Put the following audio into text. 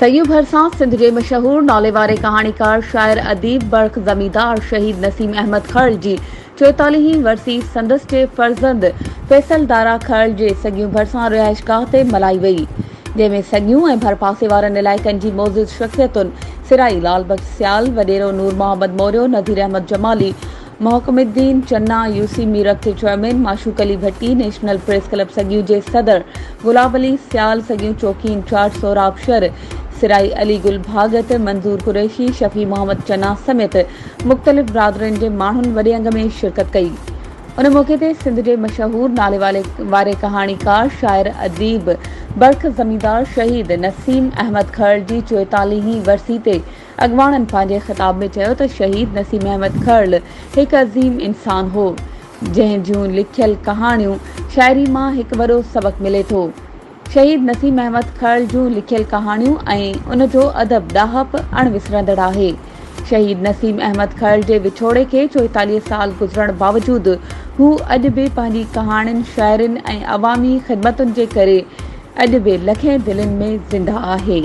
सयूं भरसां सिंध जे मशहूर नाले वारे कहाणीकार शाइर अदीब बर्ख ज़मींदार शहीद नसीम अहमद खर्ल जी 44वीं वरसी संदसि जे फर्ज़ंद फैसल दारा खर्ल जे सॻियूं भरसां रिहाइशगाह ते मल्हाई वई, जंहिंमें सॻियूं ऐं भरपासे वारनि इलाइक़नि जी मौजूद शख़्सियतुनि सिराई लाल बख्श सियाल, वडेरो नूर मोहम्मद मौर्य, नज़ीर अहमद जमाली, मोहकमुद्दीन चन्ना, यूसी मीरठ के चेयरमैन माशूक अली भट्टी, नेशनल प्रेस क्लब सॻियूं जे सदर गुलाब अली सियाल, सॻियूं चौकी इंचार्ज सोराब शर, सिराई अली गुल भागत, मंजूर कुरैशी, शफी मोहम्मद चन्ना समेत मुख़्तलिफ़ बिरादरियुनि जे माण्हुनि वॾे अंग में शिरकत कई। उन मौक़े ते सिंध जे मशहूर नाले वारे कहाणीकार शाइर अदीब बर्ख ज़मींदार शहीद नसीम अहमद खर्ल जी 44वीं वरसी ते अॻवाणनि पंहिंजे ख़िताब में चयो त शहीद नसीम अहमद खर्ल हिकु अज़ीम इंसान हो, जंहिं जूं लिखियल कहाणियूं शाइरी मां हिकु वॾो सबक़ मिले थो। शहीद नसीम अहमद खर्ल जूं लिखियल कहाणियूं ऐं उन जो अदब ॾाहप अणविसरंदड़ आहे। शहीद नसीम अहमद खर्ल जे विछोड़े के 44 साल गुज़रण बावजूदि हू अॼु बि पंहिंजी कहाणियुनि, शाइरियुनि ऐं अवामी ख़िदमतुनि जे करे अॼु बि लखें दिलनि में ज़िंदा आहे।